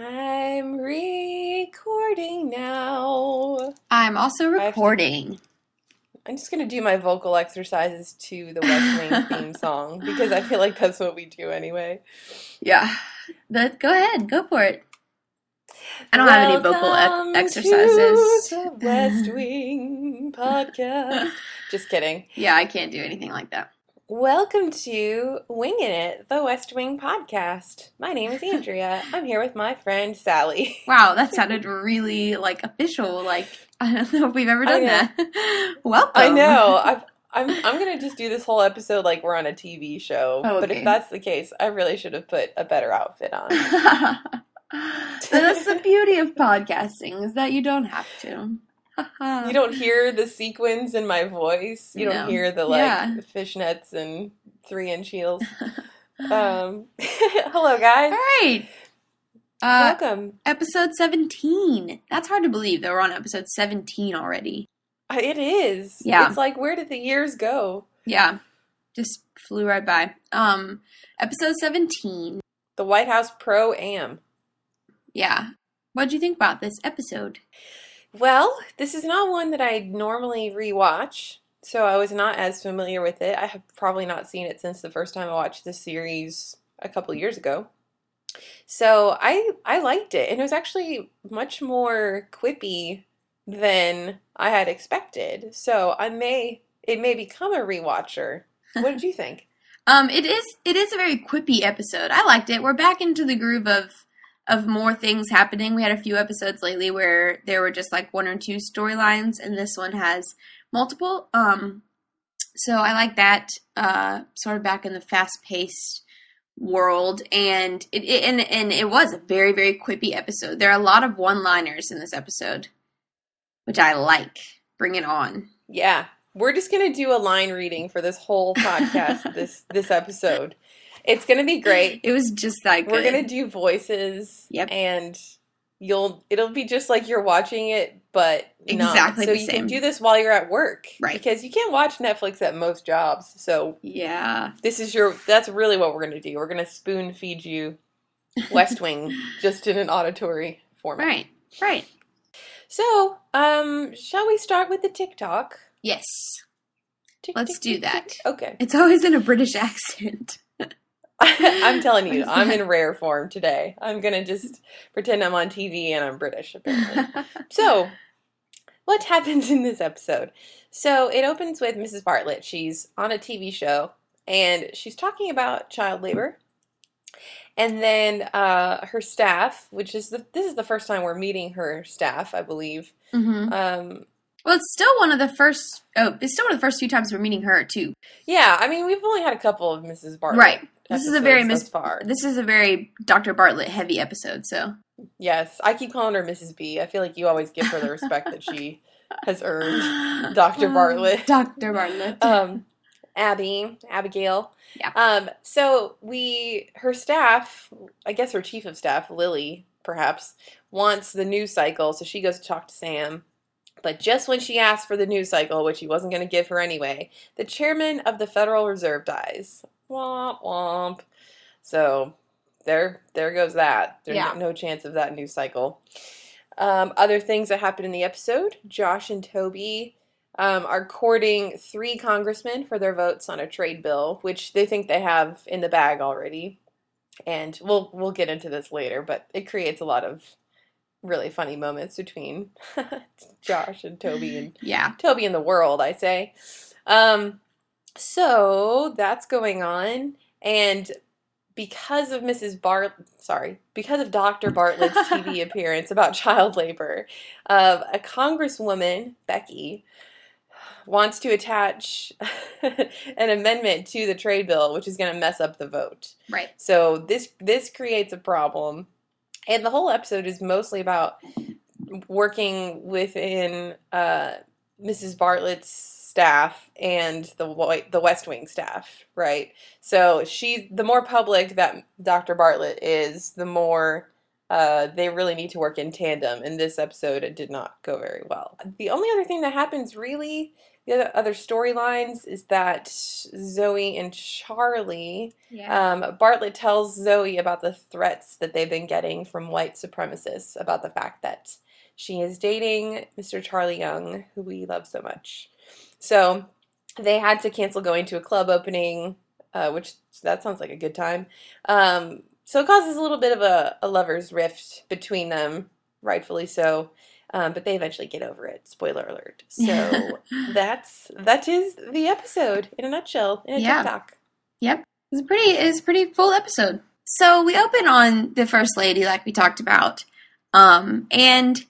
I'm recording now. I'm also I have to, recording. I'm just going to do my vocal exercises to the West Wing theme song because I feel like that's what we do anyway. Yeah. Go ahead. Go for it. I don't have any vocal Welcome to exercises. the West Wing Podcast. Just kidding. Yeah, I can't do anything like that. Welcome to Wingin It, the West Wing Podcast. My name is Andrea. I'm here with my friend Sallie. Wow, that sounded really official. I don't know if we've ever done that. I Welcome. know. I'm gonna just do this whole episode like we're on a TV show. Oh, But if okay. that's the case, I really should have put a better outfit on. That's the beauty of podcasting, is that you don't have to. You don't hear the sequins in my voice. You don't No. hear the Yeah. fishnets and 3-inch heels. Hello guys. All right. Welcome. Episode 17. That's hard to believe that we're on episode 17 already. It is. Yeah. It's like, where did the years go? Yeah. Just flew right by. Episode 17. The White House Pro-Am. Yeah. What'd you think about this episode? Well, this is not one that I normally rewatch, so I was not as familiar with it. I have probably not seen it since the first time I watched this series a couple years ago. So I liked it, and it was actually much more quippy than I had expected. So it may become a rewatcher. What did you think? It is a very quippy episode. I liked it. We're back into the groove of more things happening. We had a few episodes lately where there were just like one or two storylines, and this one has multiple. So I like that. Sort of back in the fast-paced world, and it was a very, very quippy episode. There are a lot of one-liners in this episode, which I like. Bring it on. Yeah, we're just gonna do a line reading for this whole podcast. this episode. It's gonna be great. It was just that good. We're gonna do voices. Yep. And it'll be just like you're watching it, but exactly not. So the you same. can do this while you're at work. Right. Because you can't watch Netflix at most jobs. So yeah. That's really what we're gonna do. We're gonna spoon feed you West Wing just in an auditory format. Right. So, shall we start with the TikTok? Yes. Tick, Let's tick, do tick, that. tick. Okay. It's always in a British accent. I'm telling you, I'm in rare form today. I'm gonna just pretend I'm on TV and I'm British, apparently. So, what happens in this episode? So, it opens with Mrs. Bartlett. She's on a TV show, and she's talking about child labor. And then her staff, this is the first time we're meeting her staff, I believe. Mm-hmm. Well, it's still one of the first few times we're meeting her too. Yeah, I mean, we've only had a couple of Mrs. Bartlett. Right. This is a very Dr. Bartlett heavy episode, so. Yes, I keep calling her Mrs. B. I feel like you always give her the respect that she has earned. Dr. Bartlett. Dr. Bartlett. Abigail. Yeah. So her staff, I guess her chief of staff, Lily, perhaps, wants the news cycle, so she goes to talk to Sam. But just when she asks for the news cycle, which he wasn't going to give her anyway, the chairman of the Federal Reserve dies. Womp womp. So there goes that. There's no chance of that news cycle. Other things that happened in the episode: Josh and Toby are courting 3 congressmen for their votes on a trade bill, which they think they have in the bag already. And we'll get into this later, but it creates a lot of really funny moments between Josh and Toby and Toby and the world, I say. So that's going on, and because of Dr. Bartlett's TV appearance about child labor, a congresswoman, Becky, wants to attach an amendment to the trade bill, which is going to mess up the vote. Right. So this creates a problem, and the whole episode is mostly about working within Mrs. Bartlett's staff and the West Wing staff, right? So the more public that Dr. Bartlett is, the more they really need to work in tandem. In this episode, it did not go very well. The only other thing that happens, really, the other storylines, is that Zoe and Charlie, Bartlett tells Zoe about the threats that they've been getting from white supremacists about the fact that she is dating Mr. Charlie Young, who we love so much. So they had to cancel going to a club opening, which that sounds like a good time. So it causes a little bit of a lover's rift between them, rightfully so. But they eventually get over it. Spoiler alert. So that is the episode in a nutshell, in a TikTok. Yep. It's a pretty full episode. So we open on the First Lady, like we talked about. And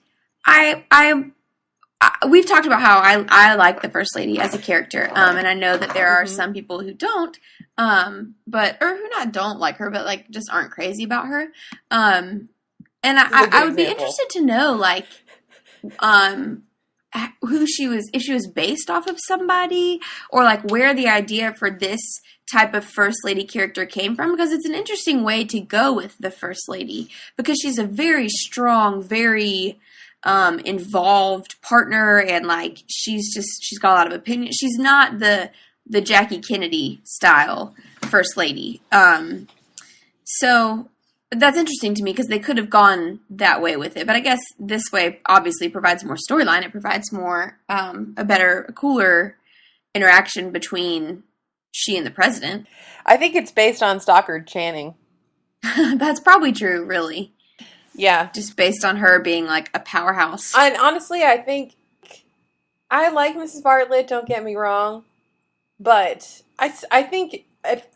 we've talked about how I like the First Lady as a character. And I know that there are some people who don't, or who not don't like her, but like just aren't crazy about her. And I would be interested to know, like, who she was, if she was based off of somebody, or like where the idea for this type of First Lady character came from, because it's an interesting way to go with the First Lady, because she's a very strong, very involved partner, and like she's got a lot of opinion. She's not the Jackie Kennedy style First Lady. So that's interesting to me, because they could have gone that way with it. But I guess this way obviously provides more storyline. It provides more, a cooler interaction between she and the president. I think it's based on Stockard Channing. That's probably true, really. Yeah. Just based on her being like a powerhouse. And honestly, I think I like Mrs. Bartlett, don't get me wrong. But I think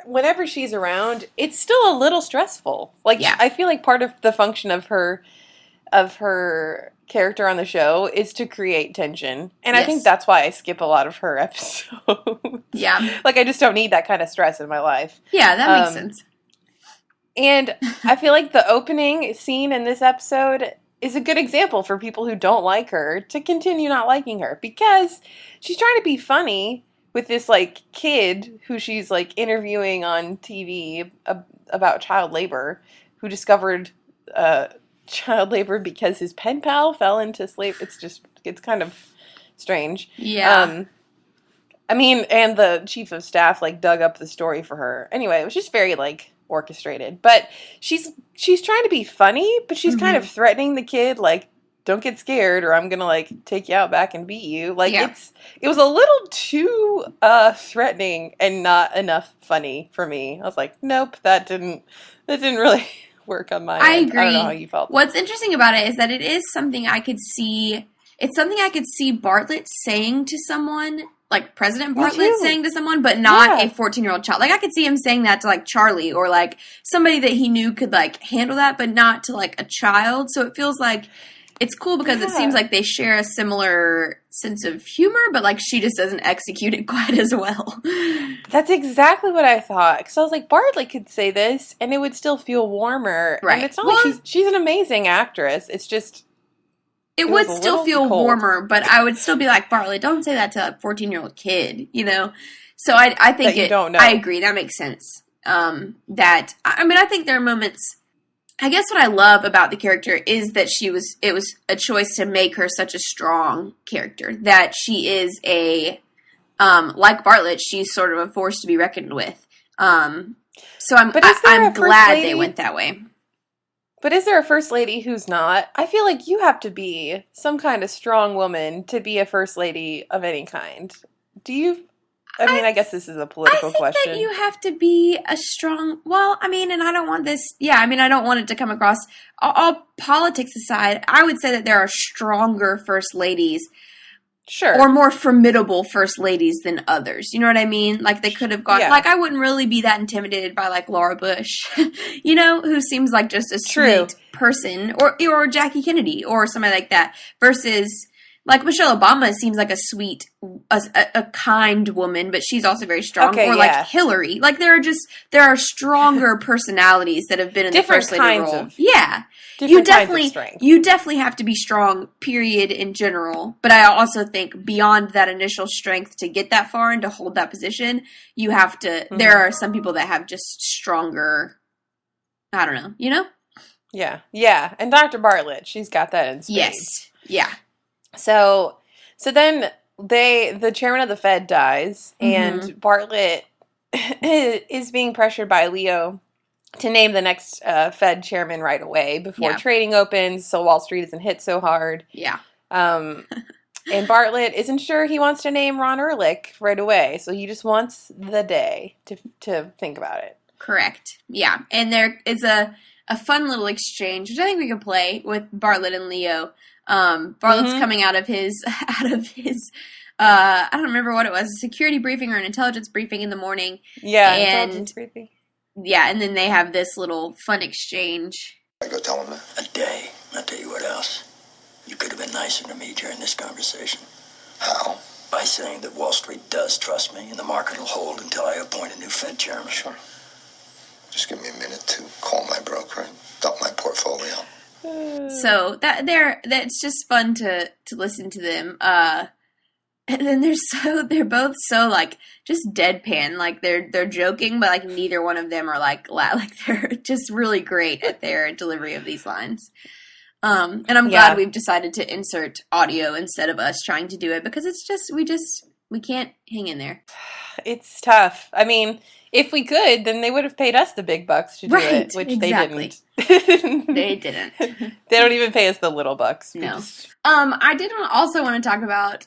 whenever she's around, it's still a little stressful. Like, I feel like part of the function of her character on the show is to create tension. And I think that's why I skip a lot of her episodes. Yeah. Like, I just don't need that kind of stress in my life. Yeah, that makes sense. And I feel like the opening scene in this episode is a good example for people who don't like her to continue not liking her, because she's trying to be funny with this, like, kid who she's, like, interviewing on TV about child labor, who discovered child labor because his pen pal fell into slavery. It's kind of strange. Yeah. I mean, and the chief of staff, like, dug up the story for her. Anyway, it was just very, like, orchestrated. But she's trying to be funny, but she's kind of threatening the kid, like, don't get scared or I'm gonna, like, take you out back and beat you. Like, it was a little too threatening and not enough funny for me. I was like, nope, that didn't really work on my end. I agree. I don't know how you felt. What's interesting about it is that it is something I could see. It's something I could see Bartlett saying to someone, like President Bartlett saying to someone, but not a 14-year-old child. Like, I could see him saying that to, like, Charlie, or, like, somebody that he knew could, like, handle that, but not to, like, a child. So it feels like it's cool, because it seems like they share a similar sense of humor, but, like, she just doesn't execute it quite as well. That's exactly what I thought. Because I was like, Bartlett could say this, and it would still feel warmer. Right. And it's not like she's an amazing actress. It's just... It would still feel warmer, but I would still be like, Bartlett, don't say that to a 14-year-old kid, you know? So I think you don't know. I agree. That makes sense. I think there are moments... I guess what I love about the character is that it was a choice to make her such a strong character, that she is like Bartlett, she's sort of a force to be reckoned with. So I'm glad they went that way. But is there a first lady who's not? I feel like you have to be some kind of strong woman to be a first lady of any kind. Do you? I guess this is a political question. I think that you have to be a strong... Well, I mean, and I don't want this... Yeah, I mean, I don't want it to come across... All politics aside, I would say that there are stronger first ladies. Sure. Or more formidable first ladies than others. You know what I mean? Like, they could have gone... Yeah. Like, I wouldn't really be that intimidated by, like, Laura Bush. You know? Who seems like just a sweet person. Or Jackie Kennedy. Or somebody like that. Versus... Like, Michelle Obama seems like a sweet, a kind woman, but she's also very strong. Okay, or, like, Hillary. Like, there are stronger personalities that have been in different the first lady role. Different kinds of strength. You definitely have to be strong, period, in general. But I also think beyond that initial strength to get that far and to hold that position, you have to, there are some people that have just stronger, I don't know, you know? Yeah. Yeah. And Dr. Bartlett, she's got that in spades. Yes. Yeah. So then the chairman of the Fed dies, and Bartlett is being pressured by Leo to name the next Fed chairman right away before trading opens, so Wall Street isn't hit so hard. Yeah. And Bartlett isn't sure he wants to name Ron Ehrlich right away, so he just wants the day to think about it. Correct. Yeah. And there is a fun little exchange, which I think we could play with Bartlett and Leo. Bartlett's coming out of his I don't remember what it was, a security briefing or an intelligence briefing in the morning. Yeah, intelligence briefing. Yeah, and then they have this little fun exchange. I go tell him that. A day. I'll tell you what else. You could have been nicer to me during this conversation. How? By saying that Wall Street does trust me and the market will hold until I appoint a new Fed chairman. Sure. Just give me a minute to call my broker and dump my portfolio. So that's just fun to listen to them. And then they're both so like just deadpan, like they're joking, but like neither one of them are like they're just really great at their delivery of these lines. And I'm glad we've decided to insert audio instead of us trying to do it, because it's just we can't hang in there. It's tough. I mean, if we could, then they would have paid us the big bucks to do it, which they didn't. They didn't. They don't even pay us the little bucks. No. I did also want to talk about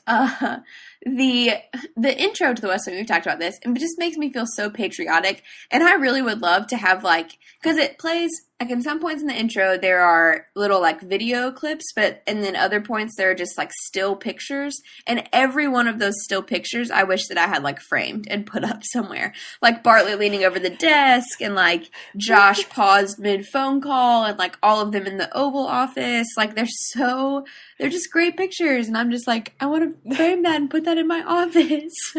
the intro to The West Wing. We've talked about this, and it just makes me feel so patriotic. And I really would love to have because it plays like in some points in the intro there are little like video clips, and then other points there are just like still pictures. And every one of those still pictures, I wish that I had like framed and put up somewhere. Like Bartlett leaning over the desk, and like Josh paused mid phone call, and like all of them in the Oval Office. Like they're just great pictures, and I'm just like, I want to frame that and put that in my office.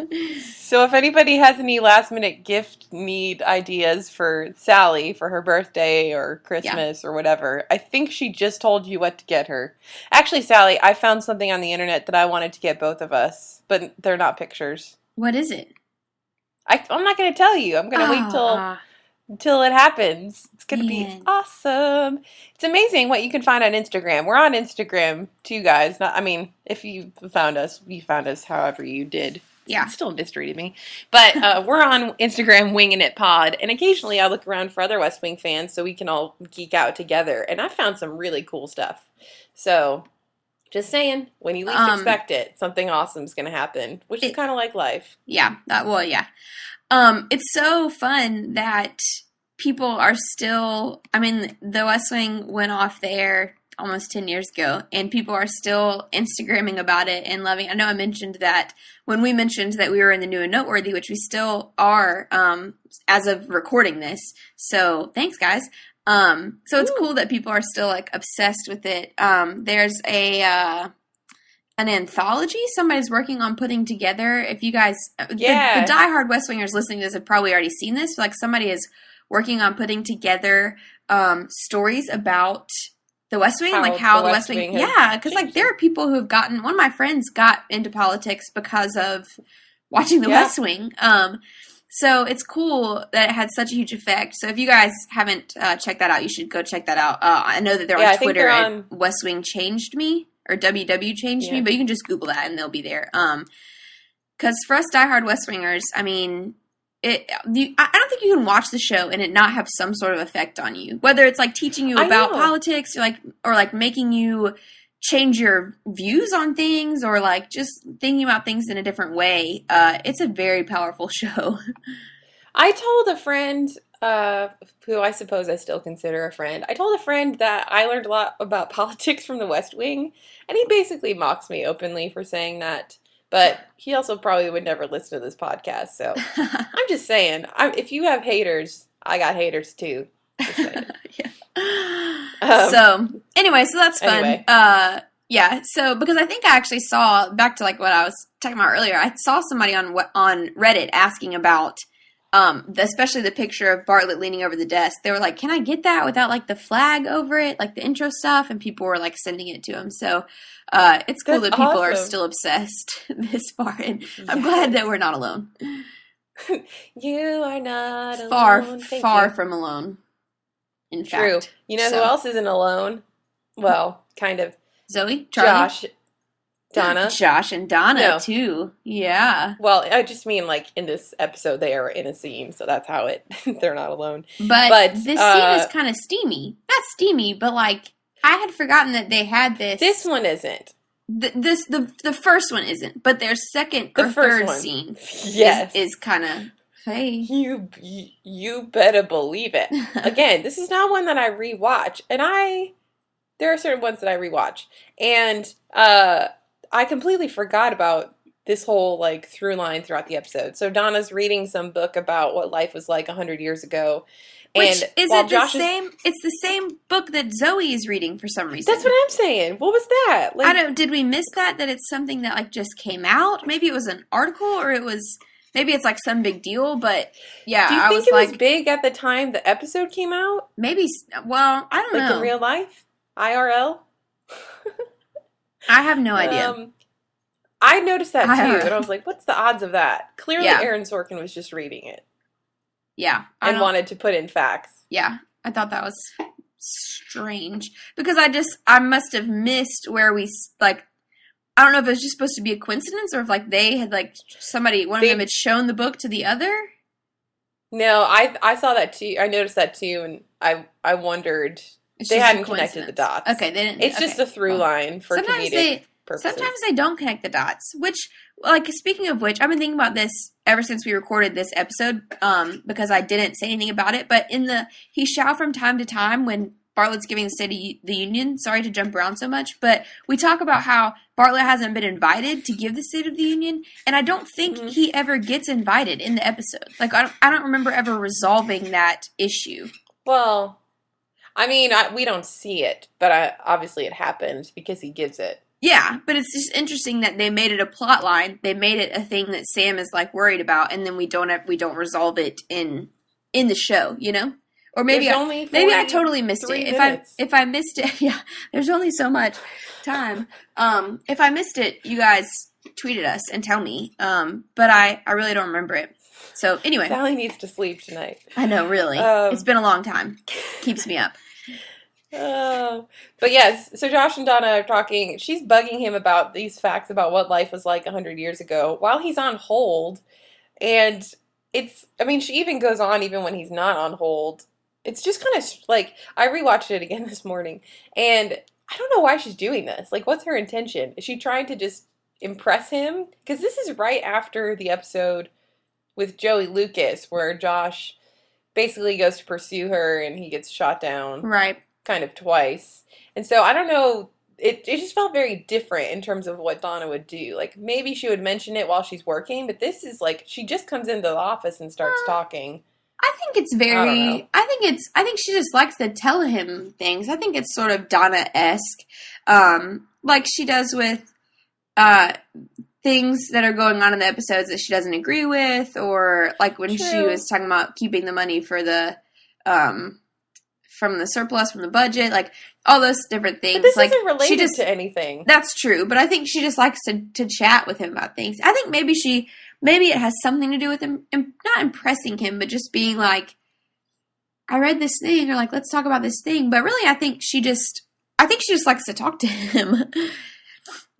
So if anybody has any last minute gift need ideas for Sally for her birthday or Christmas or whatever, I think she just told you what to get her. Actually, Sally, I found something on the internet that I wanted to get both of us, but they're not pictures. What is it? I'm not going to tell you. I'm going to wait till it happens. It's going to be awesome. It's amazing what you can find on Instagram. We're on Instagram too, guys. If you found us however you did. Yeah. It's still a mystery to me. But we're on Instagram, Wingin It Pod, and occasionally I look around for other West Wing fans so we can all geek out together. And I found some really cool stuff. So, just saying, when you least expect it, something awesome is going to happen, which is kind of like life. Yeah. It's so fun that people are still, The West Wing went off the air almost 10 years ago, and people are still Instagramming about it and loving. I know I mentioned that when we mentioned that we were in the new and noteworthy, which we still are as of recording this. So thanks, guys. So it's cool that people are still like obsessed with it. There's an anthology somebody's working on putting together. If you guys, the diehard West Wingers listening to this have probably already seen this. Like somebody is working on putting together stories about the West Wing, how the West Wing because like there are people who have gotten. One of my friends got into politics because of watching the West Wing. So it's cool that it had such a huge effect. So if you guys haven't checked that out, you should go check that out. I know that they're on Twitter at West Wing Changed Me or WW Changed Me, but you can just Google that and they'll be there. Because for us diehard West Wingers, I don't think you can watch the show and it not have some sort of effect on you. Whether it's like teaching you about politics or making you change your views on things or like just thinking about things in a different way. It's a very powerful show. I told a friend, who I suppose I still consider a friend, I told a friend that I learned a lot about politics from the West Wing, and he basically mocks me openly for saying that. But he also probably would never listen to this podcast, so I'm just saying, if you have haters, I got haters too. Just saying. So that's fun. So because I think I actually saw, back to like what I was talking about earlier, I saw somebody on Reddit asking about especially the picture of Bartlett leaning over the desk. They were like, can I get that without like the flag over it, like the intro stuff? And people were like sending it to him. So it's cool that people are still obsessed this far. And I'm glad that we're not alone. You are not alone. Far from alone. in True. fact. You know who So, else isn't alone? Well, kind of. Zoe? Charlie? Josh, Donna. Josh and Donna, No. too. Yeah. Well, I just mean like in this episode they are in a scene, so that's how they're not alone. But this scene is kind of steamy. Not steamy, but like, I had forgotten that they had this. This one isn't. The first one isn't, but their second or third scene is kind of, hey. You better believe it. Again, this is not one that I rewatch, and there are certain ones that I rewatch, and I completely forgot about this whole like through line throughout the episode. So Donna's reading some book about what life was like 100 years ago. Which and is it Josh the same? It's the same book that Zoe is reading for some reason. That's what I'm saying. What was that? Like, I don't. Did we miss that? That it's something that like just came out? Maybe it was an article, or maybe it's like some big deal. But yeah, do you think it was big at the time the episode came out? Maybe. Well, I don't know. Like in real life, IRL. I have no idea. I noticed that too, and I was like, "What's the odds of that?" Clearly, Aaron Sorkin was just reading it. Yeah. And wanted to put in facts. Yeah. I thought that was strange. Because I must have missed where we, like, I don't know if it was just supposed to be a coincidence or if, like, they had, like, one of them had shown the book to the other. No, I saw that too. I noticed that too, and I wondered. They hadn't connected the dots. Okay, they didn't. It's just a through line for comedic purposes. Sometimes they don't connect the dots, which, like, speaking of which, I've been thinking about this ever since we recorded this episode, because I didn't say anything about it, but he shall from time to time when Bartlett's giving the State of the Union, sorry to jump around so much, but we talk about how Bartlett hasn't been invited to give the State of the Union, and I don't think he ever gets invited in the episode. Like, I don't remember ever resolving that issue. Well, I mean, we don't see it, but obviously it happened because he gives it. Yeah, but it's just interesting that they made it a plot line. They made it a thing that Sam is like worried about, and then we don't resolve it in the show, you know? Or maybe I totally missed it. If I missed it, yeah. There's only so much time. If I missed it, you guys tweet at us and tell me. But I really don't remember it. So anyway, Sallie needs to sleep tonight. I know, really. It's been a long time. Keeps me up. But yes, so Josh and Donna are talking. She's bugging him about these facts about what life was like 100 years ago while he's on hold. And she even goes on even when he's not on hold. It's just kind of like, I rewatched it again this morning, and I don't know why she's doing this. Like, what's her intention? Is she trying to just impress him? Because this is right after the episode with Joey Lucas where Josh basically goes to pursue her and he gets shot down. Right. Kind of twice. And so I don't know, it just felt very different in terms of what Donna would do. Like, maybe she would mention it while she's working, but this is like, she just comes into the office and starts talking. I think it's very, I think she just likes to tell him things. I think it's sort of Donna-esque, like she does with, things that are going on in the episodes that she doesn't agree with, or like when she was talking about keeping the money for the, from the surplus, from the budget, like all those different things. But this like, isn't related to anything. That's true, but I think she just likes to chat with him about things. I think maybe it has something to do with him, not impressing him, but just being like, I read this thing, or like, let's talk about this thing. But really, I think she just likes to talk to him.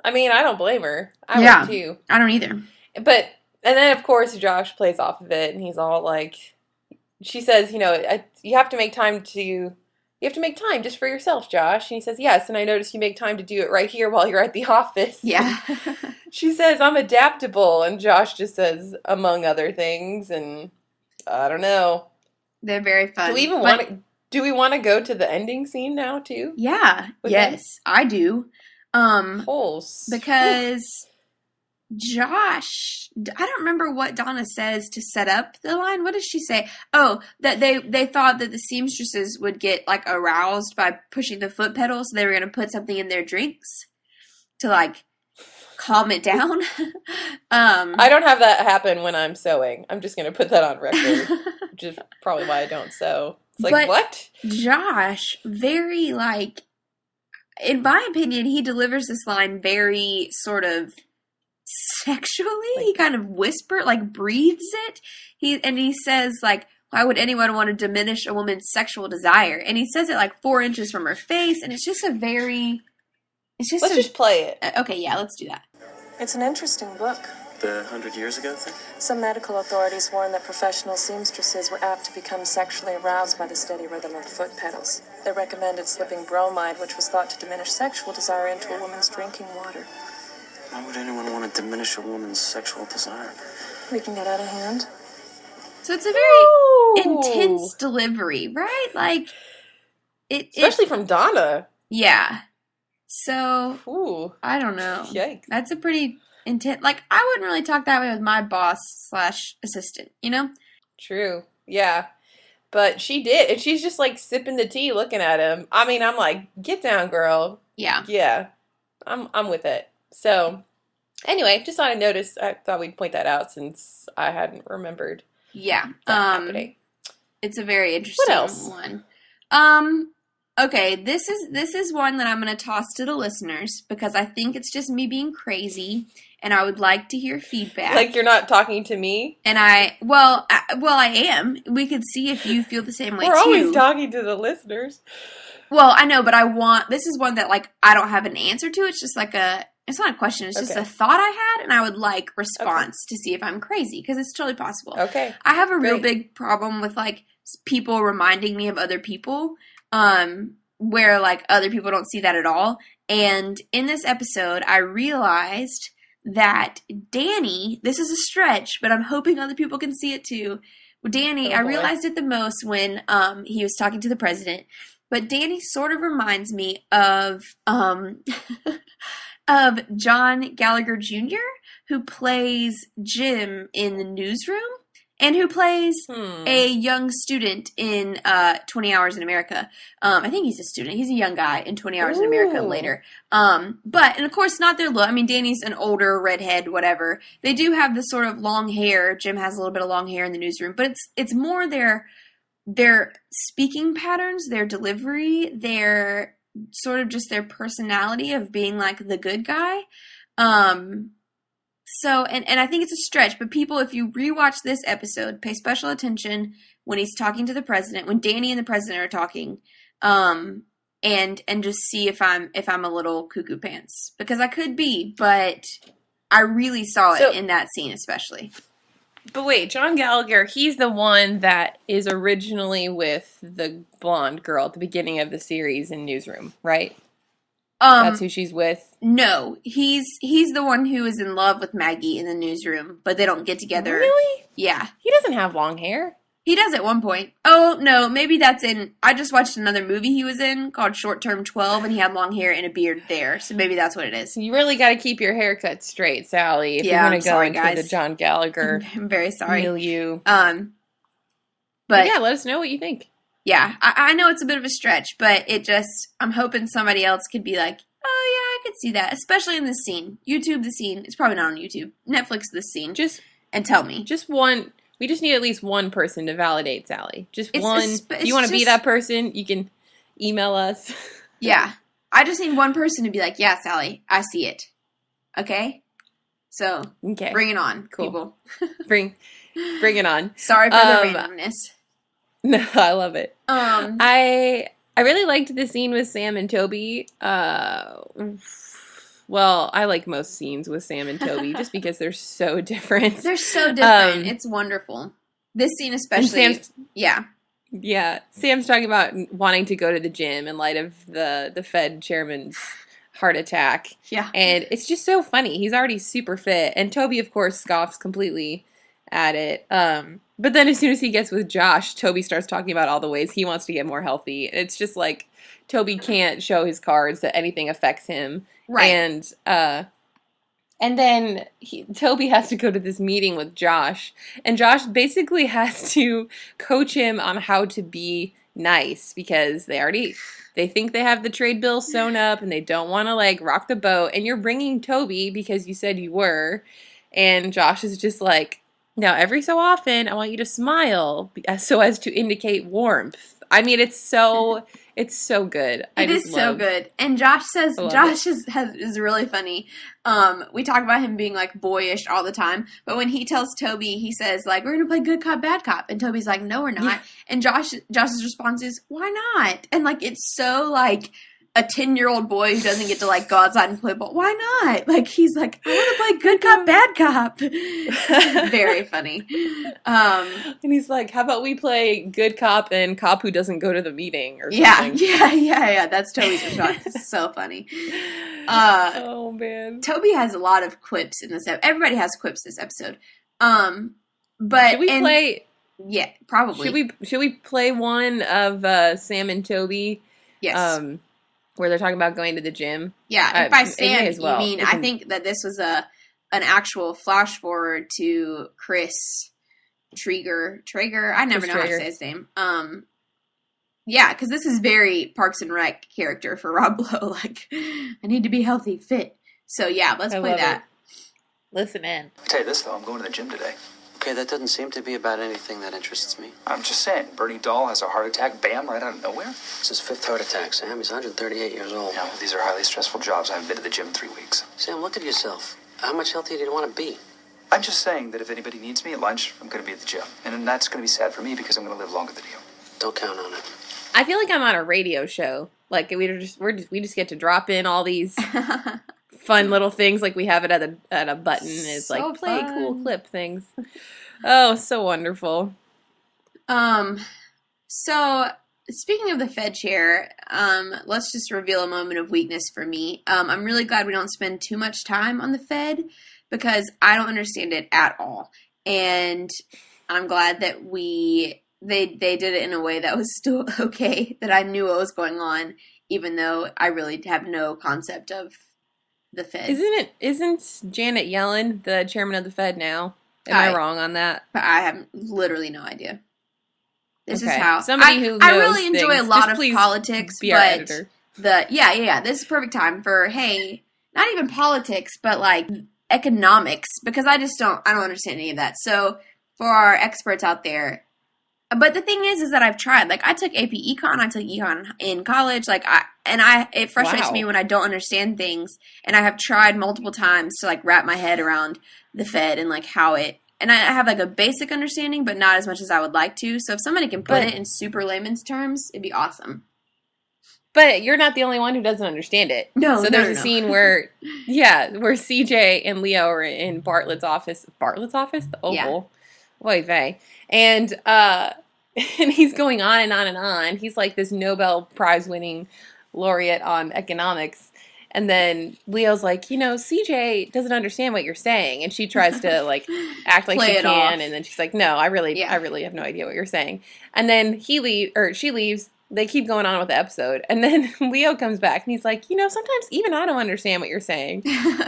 I mean, I don't blame her. I would too. I don't either. And then of course Josh plays off of it, and he's all like, she says, you have to make time just for yourself, Josh. And he says, yes, and I noticed you make time to do it right here while you're at the office. Yeah. She says, I'm adaptable, and Josh just says, among other things, and I don't know. They're very fun. Do we want to go to the ending scene now, too? Yeah. Yes, I do. Because Josh, I don't remember what Donna says to set up the line. What does she say? Oh, that they thought that the seamstresses would get like aroused by pushing the foot pedal, so they were going to put something in their drinks to like calm it down. I don't have that happen when I'm sewing. I'm just going to put that on record, which is probably why I don't sew. It's like, what? Josh, very like, in my opinion, he delivers this line very sort of sexually. He kind of breathes it. He says like, Why would anyone want to diminish a woman's sexual desire? And he says it like 4 inches from her face, and it's just a very... Let's just play it. Okay, yeah, let's do that. It's an interesting book. The 100 years ago thing? Some medical authorities warn that professional seamstresses were apt to become sexually aroused by the steady rhythm of the foot pedals. They recommended slipping bromide, which was thought to diminish sexual desire, into a woman's drinking water. Why would anyone want to diminish a woman's sexual desire? We can get out of hand. So it's a very intense delivery, right? Like, Especially from Donna. Yeah. So, Ooh. I don't know. Yikes. That's a pretty intense... Like, I wouldn't really talk that way with my boss/assistant, you know? True. Yeah. But she did. And she's just, like, sipping the tea looking at him. I mean, I'm like, get down, girl. Yeah. Yeah. I'm with it. So, anyway, just thought I'd notice. I thought we'd point that out since I hadn't remembered Yeah. that happening. It's a very interesting one. Okay, this is one that I'm going to toss to the listeners because I think it's just me being crazy, and I would like to hear feedback. Like you're not talking to me? And I am. We could see if you feel the same way, We're too. always talking to the listeners. Well, I know, but this is one that, like, I don't have an answer to. It's just like it's not a question. It's just a thought I had, and I would like response to see if I'm crazy, because it's totally possible. Okay. I have a real big problem with, like, people reminding me of other people, where, like, other people don't see that at all. And in this episode, I realized that Danny, this is a stretch, but I'm hoping other people can see it too. Danny, I realized it the most when he was talking to the president, but Danny sort of reminds me of of John Gallagher Jr., who plays Jim in The Newsroom, and who plays a young student in 20 Hours in America. I think he's a student. He's a young guy in 20 Hours in America later. And of course, not their look. I mean, Danny's an older redhead, whatever. They do have this sort of long hair. Jim has a little bit of long hair in The Newsroom, but it's more their speaking patterns, their delivery, their sort of just their personality of being like the good guy. So, and I think it's a stretch, but people, if you rewatch this episode, pay special attention when he's talking to the president, when Danny and the president are talking, and just see if I'm a little cuckoo pants, because I could be, but I really saw it in that scene especially. But wait, John Gallagher, he's the one that is originally with the blonde girl at the beginning of the series in Newsroom, right? That's who she's with? No, he's the one who is in love with Maggie in The Newsroom, but they don't get together. Really? Yeah. He doesn't have long hair. He does at one point. Oh, no, maybe that's I just watched another movie he was in called Short Term 12, and he had long hair and a beard there, so maybe that's what it is. You really got to keep your haircut straight, Sally, if you're going to go into the John Gallagher I'm very sorry. milieu. But yeah, let us know what you think. Yeah, I know it's a bit of a stretch, but I'm hoping somebody else could be like, oh yeah, I could see that, especially in this scene. YouTube the scene. It's probably not on YouTube. Netflix this scene. And tell me. Just one. We just need at least one person to validate Sally. Just one. If you want to be that person, you can email us. Yeah. I just need one person to be like, yeah, Sally, I see it. Okay? So, bring it on, people. Bring it on. Sorry for the randomness. No, I love it. I really liked the scene with Sam and Toby. Well, I like most scenes with Sam and Toby just because they're so different. They're so different. It's wonderful. This scene especially. Yeah. Yeah. Sam's talking about wanting to go to the gym in light of the Fed chairman's heart attack. Yeah. And it's just so funny. He's already super fit. And Toby, of course, scoffs completely at it. But then as soon as he gets with Josh, Toby starts talking about all the ways he wants to get more healthy. It's just like Toby can't show his cards that anything affects him. Right. And then Toby has to go to this meeting with Josh. And Josh basically has to coach him on how to be nice because they think they have the trade bill sewn up and they don't want to like rock the boat. And you're bringing Toby because you said you were. And Josh is just like, now every so often I want you to smile so as to indicate warmth. I mean, it's so It's so good. It is so good. And Josh says, is really funny. We talk about him being like boyish all the time, but when he tells Toby, he says like, we're going to play good cop, bad cop. And Toby's like, no, we're not. Yeah. And Josh's response is, why not? And like, it's so like a 10-year-old boy who doesn't get to like go outside and play ball. Why not? Like, he's like, I want to play good cop, bad cop. Very funny. And he's like, how about we play good cop and cop who doesn't go to the meeting or Yeah, something? yeah. That's Toby's response. It's so funny. Oh, man. Toby has a lot of quips in this episode. Everybody has quips this episode. But Should we play? Yeah, probably. Should we play one of Sam and Toby? Yes. Where they're talking about going to the gym? Yeah, and by it Sam, may as well. you mean, I think that this was an actual flash forward to Chris Traeger. I never know how to say his name. Yeah, because this is very Parks and Rec character for Rob Lowe. Like, I need to be healthy, fit. So yeah, let's play that. Listen in. I'll tell you this, though, I'm going to the gym today. Okay, that doesn't seem to be about anything that interests me. I'm just saying, Bernie Dahl has a heart attack, bam, right out of nowhere. It's his 5th heart attack, Sam. He's 138 years old. Yeah, well, these are highly stressful jobs. I haven't been to the gym in 3 weeks. Sam, look at yourself. How much healthier do you want to be? I'm just saying that if anybody needs me at lunch, I'm going to be at the gym. And then that's going to be sad for me because I'm going to live longer than you. Don't count on it. I feel like I'm on a radio show. Like we just get to drop in all these fun little things, like we have it at a button. It's So like play fun. cool clip things. Oh, so wonderful. So speaking of the Fed chair, let's just reveal a moment of weakness for me. I'm really glad we don't spend too much time on the Fed because I don't understand it at all. And I'm glad that they did it in a way that was still okay, that I knew what was going on, even though I really have no concept of the Fed. Isn't Janet Yellen the chairman of the Fed now? Am I wrong on that? But I have literally no idea. This is Okay. how Somebody who knows I really enjoy things, a lot just of please politics, be our but editor. This is perfect time for not even politics, but like economics, because I don't understand any of that. So for our experts out there, but the thing is that I've tried. Like I took AP Econ, I took Econ in college. It frustrates me when I don't understand things, and I have tried multiple times to like wrap my head around the Fed and like how it. And I have like a basic understanding, but not as much as I would like to. So if somebody can put it in super layman's terms, it'd be awesome. But you're not the only one who doesn't understand it. No, so there's a scene where CJ and Leo are in Bartlett's office. Bartlett's office? The Oval. Yeah. Oy vey. And he's going on and on and on. He's like this Nobel Prize winning laureate on economics. And then Leo's like, CJ doesn't understand what you're saying. And she tries to like act like she can. Off. And then she's like, no, I really have no idea what you're saying. And then she leaves. They keep going on with the episode. And then Leo comes back and he's like, sometimes even I don't understand what you're saying.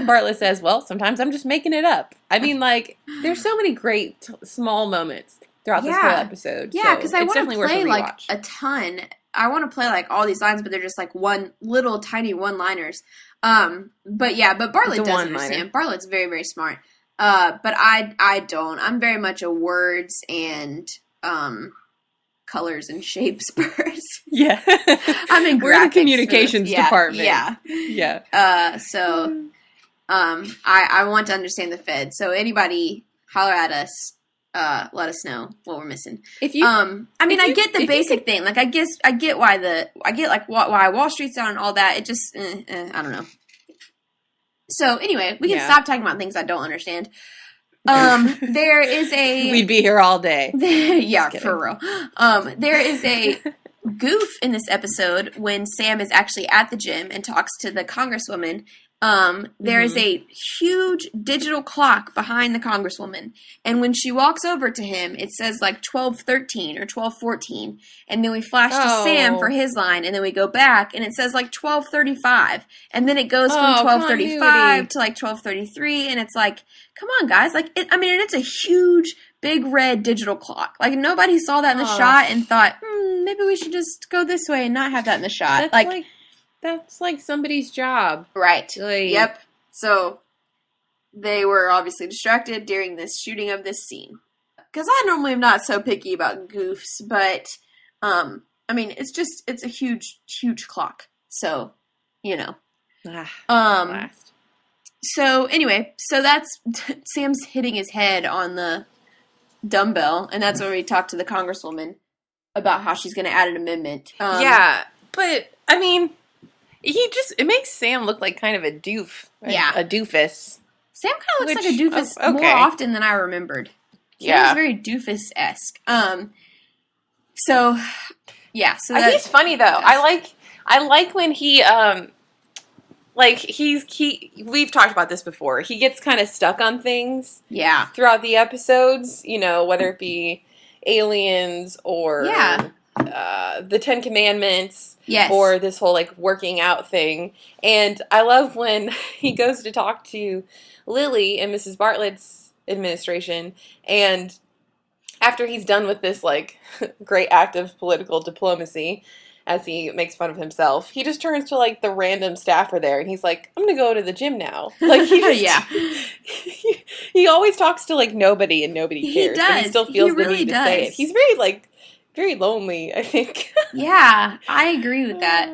Bartlett says, well, sometimes I'm just making it up. I mean, like, there's so many great small moments throughout this whole episode. Yeah, because I want to play like a ton. I want to play like all these lines, but they're just like one little tiny one-liners. But Bartlett does understand. Bartlett's very, very smart. But I don't. I'm very much a words and colors and shapes person. Yeah. I'm in graphics. We're in the communications department. Yeah. I want to understand the Fed. So anybody holler at us. Let us know what we're missing. If you, I get the basic thing. Like, I get why Wall Street's down and all that. It just, I don't know. So anyway, we can stop talking about things I don't understand. There is a. We'd be here all day. For real. There is a goof in this episode when Sam is actually at the gym and talks to the Congresswoman. There is a huge digital clock behind the Congresswoman. And when she walks over to him, it says like 12:13 or 12:14. And then we flash to Sam for his line. And then we go back and it says like 12:35. And then it goes from 12:35 to like 12:33. And it's like, come on, guys. Like, it's a huge, big red digital clock. Like, nobody saw that in the shot and thought, maybe we should just go this way and not have that in the shot. That's like somebody's job. Right. Like, yep. So they were obviously distracted during this shooting of this scene. Because I normally am not so picky about goofs, but I mean, it's a huge clock. So, you know. Last. So anyway, so that's Sam's hitting his head on the dumbbell, and that's when we talk to the congresswoman about how she's going to add an amendment. Yeah, but I mean, it makes Sam look like kind of a doof. Yeah. A doofus. Sam kind of looks like a doofus more often than I remembered. Sam's very doofus-esque. So yeah, so he's funny though. I like when he we've talked about this before. He gets kind of stuck on things. Yeah. Throughout the episodes, you know, whether it be aliens or the Ten Commandments, or this whole like working out thing. And I love when he goes to talk to Lily and Mrs. Bartlett's administration, and after he's done with this like great act of political diplomacy, as he makes fun of himself, he just turns to like the random staffer there and he's like, I'm gonna go to the gym now. Like he just, he always talks to like nobody and nobody cares. He does. But he still feels really the need does. to say it. He's very lonely, I think. Yeah, I agree with that.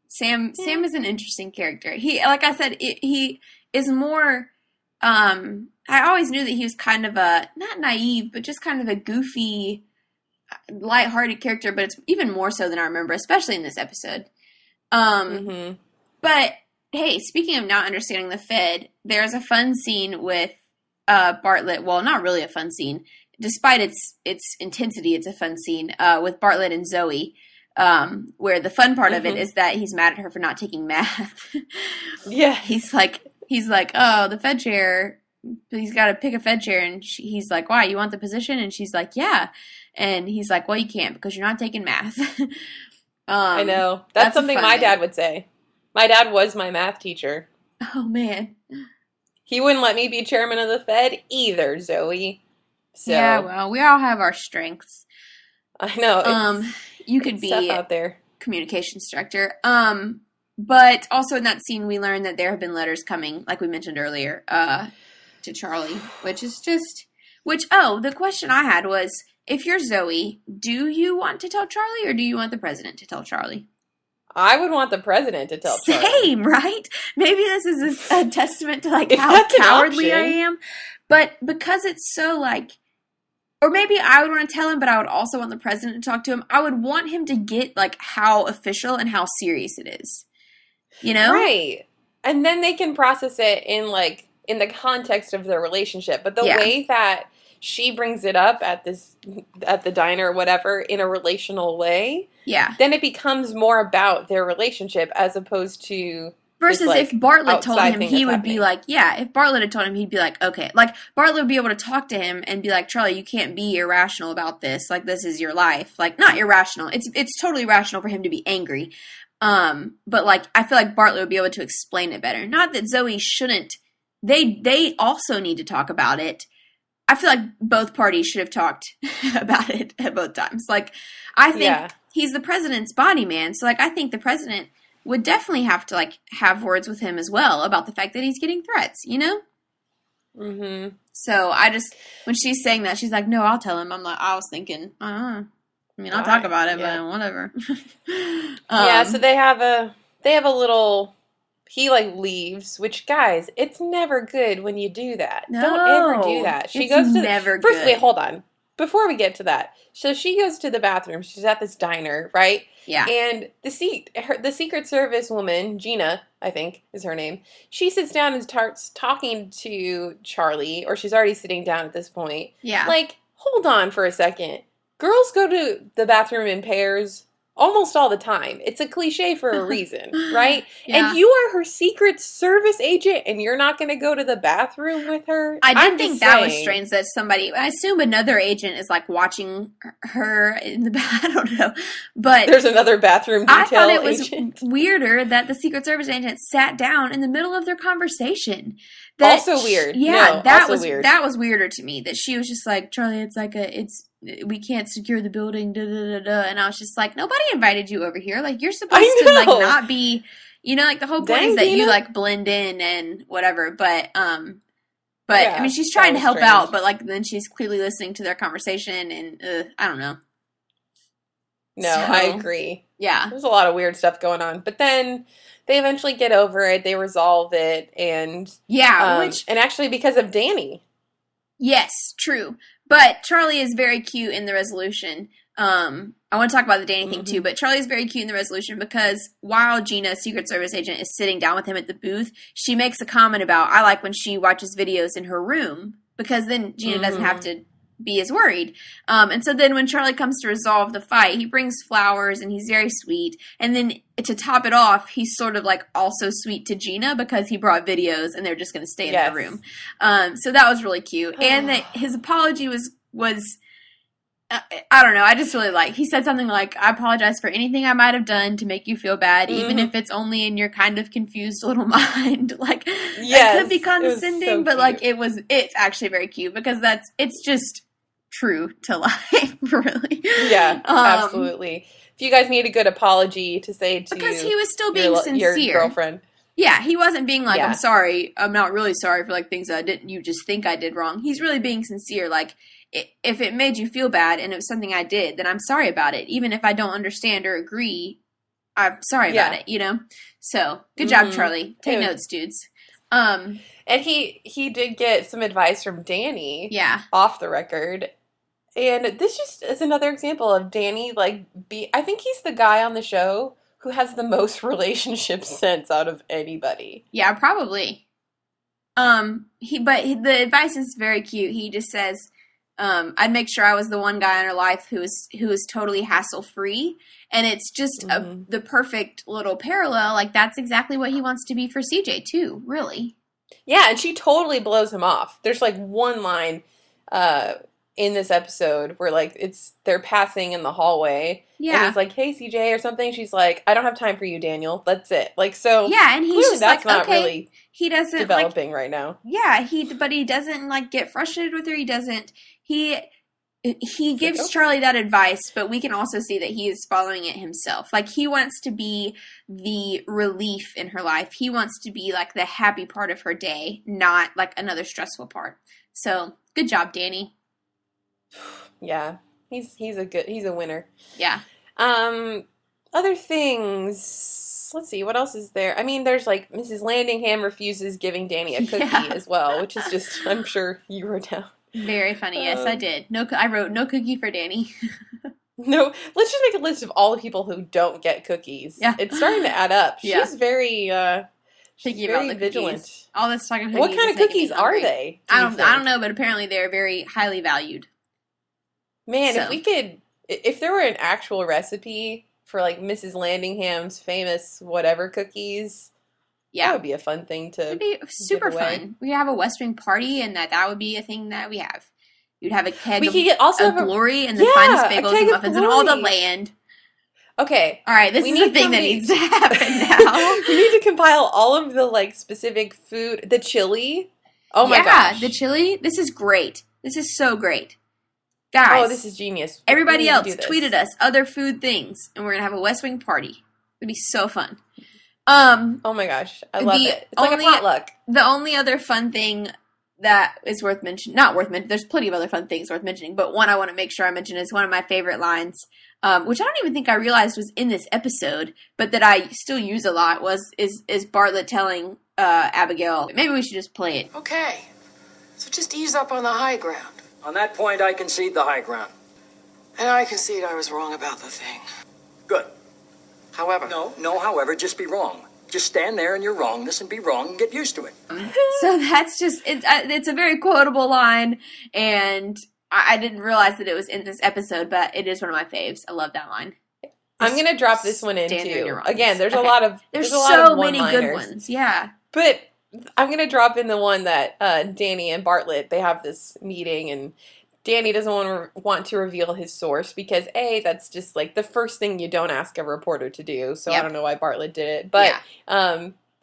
Sam is an interesting character. He, like I said, he is more, I always knew that he was kind of a, not naive, but just kind of a goofy, lighthearted character, but it's even more so than I remember, especially in this episode. But hey, speaking of not understanding the Fed, there's a fun scene with Bartlett. Well, not really a fun scene. Despite its intensity, it's a fun scene with Bartlett and Zoe, where the fun part of it is that he's mad at her for not taking math. Yeah. He's like, oh, the Fed chair, he's got to pick a Fed chair, and he's like, why, you want the position? And she's like, yeah. And he's like, well, you can't because you're not taking math. I know. That's something my dad would say. My dad was my math teacher. Oh, man. He wouldn't let me be chairman of the Fed either, Zoe. So, yeah, well, we all have our strengths. I know. You could be stuff out there. Communications director. But also in that scene, we learned that there have been letters coming, like we mentioned earlier, to Charlie, the question I had was, if you're Zoe, do you want to tell Charlie or do you want the president to tell Charlie? I would want the president to tell Charlie. Same, right? Maybe this is a testament to like how cowardly I am. But because it's so like, or maybe I would want to tell him, but I would also want the president to talk to him. I would want him to get like how official and how serious it is. You know? Right. And then they can process it in the context of their relationship. But the way that she brings it up at the diner or whatever in a relational way, then it becomes more about their relationship as opposed to versus this, if Bartlett told him, he would happening. be like, if Bartlett had told him, he'd be like, okay. Like, Bartlett would be able to talk to him and be like, Charlie, you can't be irrational about this. Like, this is your life. Like, not irrational. It's totally rational for him to be angry. But, like, I feel like Bartlett would be able to explain it better. Not that Zoe shouldn't. They also need to talk about it. I feel like both parties should have talked about it at both times. Like, I think he's the president's body man. So, like, I think the president would definitely have to, like, have words with him as well about the fact that he's getting threats, you know? Mm-hmm. So, when she's saying that, she's like, no, I'll tell him. I was thinking, I mean, I'll talk about it, but whatever. So they have a little, he, like, leaves, which, guys, it's never good when you do that. No, don't ever do that. She goes to never first, good. wait, hold on. Before we get to that, so she goes to the bathroom. She's at this diner, right? Yeah. And the Secret Service woman, Gina, I think is her name, she sits down and starts talking to Charlie, or she's already sitting down at this point. Yeah. Like, hold on for a second. Girls go to the bathroom in pairs almost all the time. It's a cliche for a reason, right? Yeah. And you are her Secret Service agent, and you're not going to go to the bathroom with her? I did think that was strange that somebody, I assume another agent is like watching her in the bath. I don't know. But there's another bathroom detail I thought it was agent. weirder that the Secret Service agent sat down in the middle of their conversation. Also weird. Yeah, that was weird. That was weirder to me. That she was just like, Charlie, we can't secure the building, da da da da. And I was just like, nobody invited you over here. Like, you're supposed to like not be, you know, like the whole point is that you like blend in and whatever. But I mean, she's trying to help out, but like then she's clearly listening to their conversation, and I don't know. No, So, I agree. Yeah. There's a lot of weird stuff going on. But then they eventually get over it. They resolve it. And and actually because of Danny. Yes, true. But Charlie is very cute in the resolution. I want to talk about the Danny thing too, but Charlie is very cute in the resolution because while Gina, Secret Service agent, is sitting down with him at the booth, she makes a comment about, I like when she watches videos in her room because then Gina doesn't have to be as worried. And so then when Charlie comes to resolve the fight, he brings flowers and he's very sweet. And then to top it off, he's sort of like also sweet to Gina because he brought videos and they're just going to stay in their room. So that was really cute. And that his apology was I don't know. I just really he said something like, I apologize for anything I might have done to make you feel bad, even if it's only in your kind of confused little mind. That could be condescending, but it's actually very cute because it's just true to life, really. Yeah, absolutely. If you guys need a good apology to say to because he was still being sincere. Your girlfriend. Yeah, he wasn't being like, I'm sorry, I'm not really sorry for things I didn't, you just think I did wrong. He's really being sincere, if it made you feel bad and it was something I did, then I'm sorry about it. Even if I don't understand or agree, I'm sorry about it, So, good job, Charlie. Take notes, dudes. And he did get some advice from Danny off the record. And this just is another example of Danny, I think he's the guy on the show who has the most relationship sense out of anybody. Yeah, probably. But the advice is very cute. He just says, I'd make sure I was the one guy in her life who is totally hassle-free. And it's just the perfect little parallel. That's exactly what he wants to be for CJ, too, really. Yeah, and she totally blows him off. There's, one line in this episode where, they're passing in the hallway. Yeah. And he's like, hey, CJ, or something. She's like, I don't have time for you, Daniel. That's it. Yeah, and he's just that's not really he doesn't developing right now. Yeah, but he doesn't, get frustrated with her. He doesn't. He gives Charlie that advice, but we can also see that he is following it himself. He wants to be the relief in her life. He wants to be, the happy part of her day, not, another stressful part. So, good job, Danny. Yeah, he's a winner. Yeah. Other things, let's see, what else is there? I mean, there's, Mrs. Landingham refuses giving Danny a cookie as well, which is just, I'm sure you wrote down. Very funny. Yes, I did. I wrote no cookie for Danny. No, let's just make a list of all the people who don't get cookies. Yeah. It's starting to add up. She's very picky about the vigilant. Cookies. All this talking cookies. What kind of cookies are they? I don't know, but apparently they're very highly valued. Man, if there were an actual recipe for Mrs. Landingham's famous whatever cookies. Yeah. That would be a fun thing to It'd be super fun. We have a West Wing party, and that would be a thing that we have. You'd have a keg of Glory and the finest bagels and muffins in all the land. Okay. All right, this is the thing that needs to happen now. We need to compile all of the, specific food. The chili. Oh, my gosh. Yeah, the chili. This is great. This is so great. Guys. Oh, this is genius. Everybody else tweeted us other food things, and we're going to have a West Wing party. It'd be so fun. Oh my gosh, I love it. It's like a potluck. The only other fun thing that is worth mentioning, not worth mentioning, there's plenty of other fun things worth mentioning, but one I want to make sure I mention is one of my favorite lines, which I don't even think I realized was in this episode, but that I still use a lot, is Bartlett telling Abigail, maybe we should just play it. Okay, so just ease up on the high ground. On that point, I concede the high ground. And I concede I was wrong about the thing. Good. However. No, however, just be wrong. Just stand there in your wrongness and be wrong and get used to it. So that's just, it's a very quotable line, and I didn't realize that it was in this episode, but it is one of my faves. I love that line. I'm going to drop this one in too. Again, there's a lot of There's so lot of many good ones, yeah. But I'm going to drop in the one that Danny and Bartlett, they have this meeting, and Danny doesn't want to reveal his source because, A, that's just the first thing you don't ask a reporter to do. So I don't know why Bartlett did it. But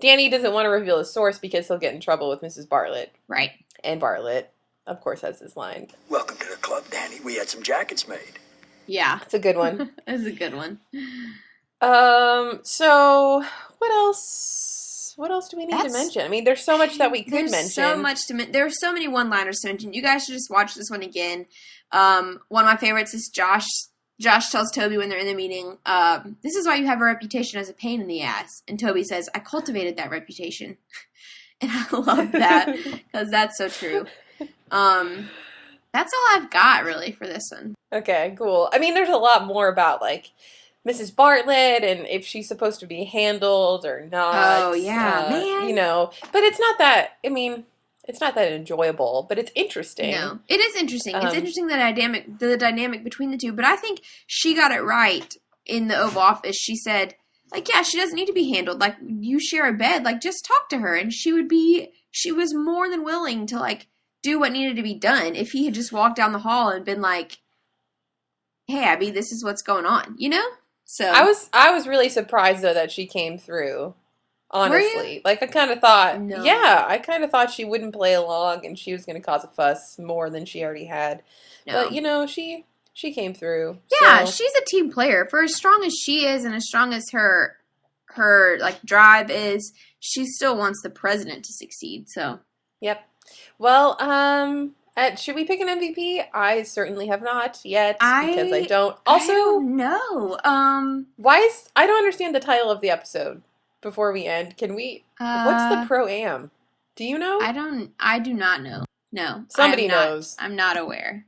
Danny doesn't want to reveal his source because he'll get in trouble with Mrs. Bartlett. Right. And Bartlett, of course, has this line. Welcome to the club, Danny. We had some jackets made. Yeah. It's a good one. It's a good one. So, what else? What else do we need to mention? I mean, there's so much that we could mention. There's so much to mention. There are so many one-liners to mention. You guys should just watch this one again. One of my favorites is Josh Josh tells Toby when they're in the meeting, this is why you have a reputation as a pain in the ass. And Toby says, I cultivated that reputation. And I love that, because that's so true. That's all I've got, really, for this one. Okay, cool. I mean, there's a lot more about, like, Mrs. Bartlett and if she's supposed to be handled or not. Oh, yeah, man. You know, but it's not that, I mean, it's not that enjoyable, but it's interesting. No, it is interesting. It's interesting the dynamic between the two, but I think she got it right in the Oval Office. She said, like, yeah, she doesn't need to be handled. Like, you share a bed, like, just talk to her. And she was more than willing to, like, do what needed to be done if he had just walked down the hall and been like, hey, Abby, this is what's going on, you know? So I was really surprised, though, that she came through, honestly. Like, I kind of thought, No. yeah, I kind of thought she wouldn't play along and she was going to cause a fuss more than she already had. No. But, you know, she came through. Yeah, so. she's a team player. For as strong as she is and as strong as her like drive is, she still wants the president to succeed. So, Yep. Well, should we pick an MVP? I certainly have not yet because I don't. Also, I don't know. I don't understand the title of the episode. Before we end, can we? What's the Pro-Am? Do you know? I do not know. No, Somebody knows. I'm not aware.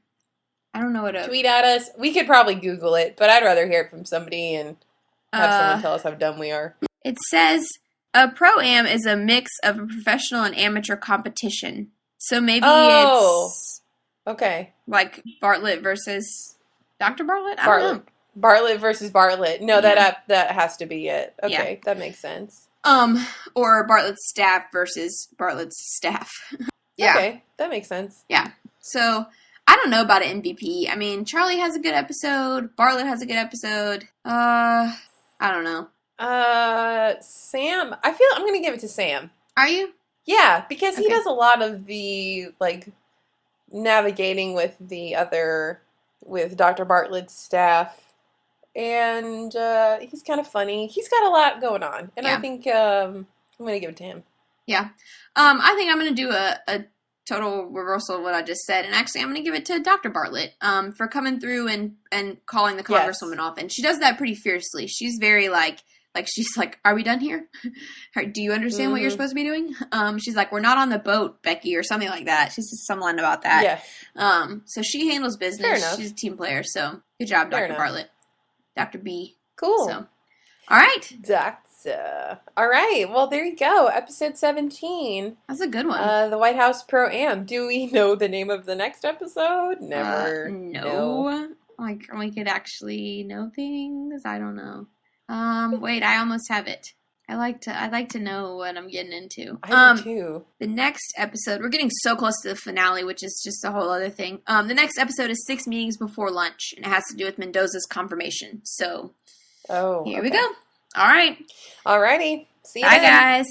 I don't know what Tweet at us. We could probably Google it, but I'd rather hear it from somebody and have someone tell us how dumb we are. It says a Pro-Am is a mix of a professional and amateur competition. So maybe it's okay, like Bartlett versus Dr. Bartlett. I don't know. Bartlett versus Bartlett. No, that has to be it. Okay, that makes sense. Or Bartlett's staff versus Bartlett's staff. Yeah. Okay, that makes sense. Yeah. So I don't know about an MVP. I mean, Charlie has a good episode. Bartlett has a good episode. I don't know. Sam. I feel I'm gonna give it to Sam. Are you? Yeah, because he does a lot of the, like, navigating with Dr. Bartlett's staff, and he's kind of funny. He's got a lot going on, and I think I'm going to give it to him. Yeah. I think I'm going to do a total reversal of what I just said, and actually I'm going to give it to Dr. Bartlett for coming through and calling the congresswoman off, and she does that pretty fiercely. She's very, she's like, are we done here? Do you understand what you're supposed to be doing? She's like, we're not on the boat, Becky, or something like that. She says some line about that. Yeah. So she handles business. She's a team player. So good job, Dr. Bartlett. Dr. B. Cool. So, all right. Doctor. All right. Well, there you go. Episode 17. That's a good one. The White House Pro-Am. Do we know the name of the next episode? Never. No. Like, we could actually know things. I don't know. Wait, I almost have it. I like to know what I'm getting into. I do too. The next episode, we're getting so close to the finale, which is just a whole other thing. The next episode is 6 meetings before lunch, and it has to do with Mendoza's confirmation. So, here we go. All right. Alrighty. See you Bye, then. guys.